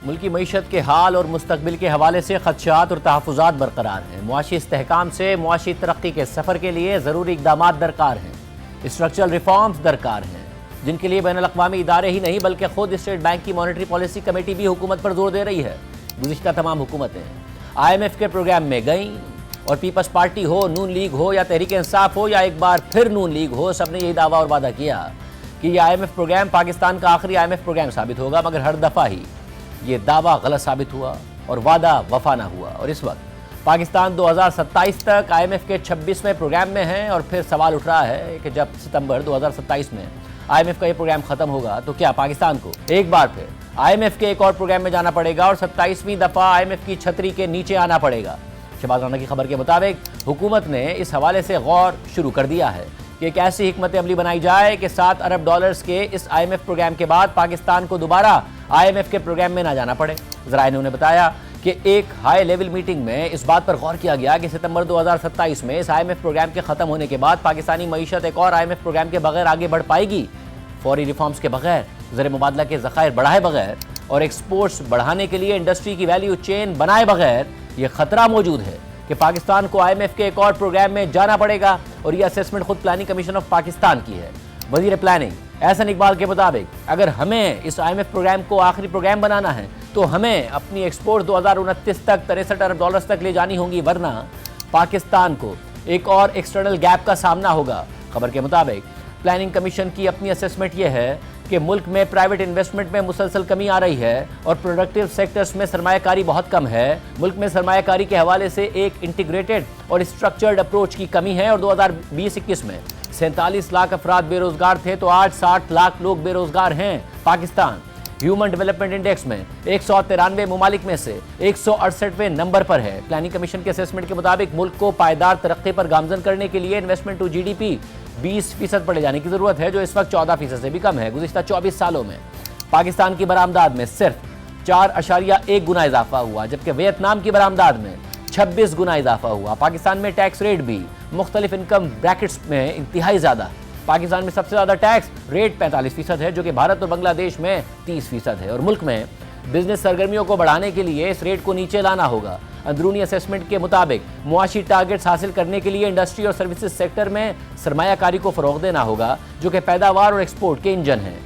ملکی معیشت کے حال اور مستقبل کے حوالے سے خدشات اور تحفظات برقرار ہیں۔ معاشی استحکام سے معاشی ترقی کے سفر کے لیے ضروری اقدامات درکار ہیں۔ اسٹرکچرل ریفارمز درکار ہیں، جن کے لیے بین الاقوامی ادارے ہی نہیں بلکہ خود اسٹیٹ بینک کی مانیٹری پالیسی کمیٹی بھی حکومت پر زور دے رہی ہے۔ گزشتہ تمام حکومتیں IMF کے پروگرام میں گئیں، اور پیپلز پارٹی ہو، نون لیگ ہو یا تحریک انصاف ہو یا ایک بار پھر نون لیگ ہو، سب نے یہی دعویٰ اور وعدہ کیا کہ یہ IMF پروگرام پاکستان کا آخری IMF پروگرام ثابت ہوگا، مگر ہر دفعہ ہی یہ دعویٰ غلط ثابت ہوا اور وعدہ وفا نہ ہوا۔ اور اس وقت پاکستان 2027 تک IMF کے 26ویں پروگرام میں ہے، اور پھر سوال اٹھ رہا ہے کہ جب ستمبر 2027 میں IMF کا یہ پروگرام ختم ہوگا تو کیا پاکستان کو ایک بار پھر IMF کے ایک اور پروگرام میں جانا پڑے گا اور 27ویں دفعہ IMF کی چھتری کے نیچے آنا پڑے گا؟ شہباز رانا کی خبر کے مطابق حکومت نے اس حوالے سے غور شروع کر دیا ہے کہ ایک ایسی حکمت عملی بنائی جائے کہ $7 ارب کے اس IMF پروگرام کے بعد پاکستان کو دوبارہ IMF کے پروگرام میں نہ جانا پڑے۔ ذرائع نے انہیں بتایا کہ ایک ہائی لیول میٹنگ میں اس بات پر غور کیا گیا کہ ستمبر 2027 میں اس IMF پروگرام کے ختم ہونے کے بعد پاکستانی معیشت ایک اور IMF پروگرام کے بغیر آگے بڑھ پائے گی؟ فوری ریفارمز کے بغیر، زر مبادلہ کے ذخائر بڑھائے بغیر اور ایکسپورٹس بڑھانے کے لیے انڈسٹری کی ویلیو چین بنائے بغیر یہ خطرہ موجود ہے کہ پاکستان کو IMF کے ایک اور پروگرام میں جانا پڑے گا، اور یہ اسیسمنٹ خود پلاننگ کمیشن آف پاکستان کی ہے۔ وزیر پلاننگ احسن اقبال کے مطابق اگر ہمیں اس IMF پروگرام کو آخری پروگرام بنانا ہے تو ہمیں اپنی ایکسپورٹ 2029 تک $63 ارب تک لے جانی ہوں گی، ورنہ پاکستان کو ایک اور ایکسٹرنل گیپ کا سامنا ہوگا۔ خبر کے مطابق پلاننگ کمیشن کی اپنی اسیسمنٹ یہ ہے کہ ملک میں پرائیویٹ انویسٹمنٹ میں مسلسل کمی آ رہی ہے اور پروڈکٹیو سیکٹرز میں سرمایہ کاری بہت کم ہے۔ ملک میں سرمایہ کاری کے حوالے سے ایک انٹیگریٹڈ اور اسٹرکچرڈ اپروچ کی کمی ہے، اور 2020-21 میں 47 لاکھ افراد بے روزگار تھے تو آج 60 لاکھ لوگ بے روزگار ہیں۔ پاکستان ہیومن ڈیولپمنٹ انڈیکس میں 193 ممالک میں سے 168ویں نمبر پر ہے۔ پلاننگ کمیشن کے اسیسمنٹ کے مطابق ملک کو پائیدار ترقی پر گامزن کرنے کے لیے انویسٹمنٹ ٹو GDP 20% پر لے جانے کی ضرورت ہے، جو اس وقت 14% سے بھی کم ہے۔ گزشتہ 24 سالوں میں پاکستان کی برآمدات میں صرف 4.1 گنا اضافہ ہوا، جبکہ ویتنام کی برآمدات میں 26 گنا اضافہ ہوا۔ پاکستان میں ٹیکس ریٹ بھی مختلف انکم بریکٹس میں انتہائی زیادہ ہے۔ پاکستان میں سب سے زیادہ ٹیکس ریٹ 45% ہے، جو کہ بھارت اور بنگلہ دیش میں 30% ہے، اور ملک میں بزنس سرگرمیوں کو بڑھانے کے لیے اس ریٹ کو نیچے لانا ہوگا۔ اندرونی اسیسمنٹ کے مطابق معاشی ٹارگٹس حاصل کرنے کے لیے انڈسٹری اور سروسز سیکٹر میں سرمایہ کاری کو فروغ دینا ہوگا، جو کہ پیداوار اور ایکسپورٹ کے انجن ہیں۔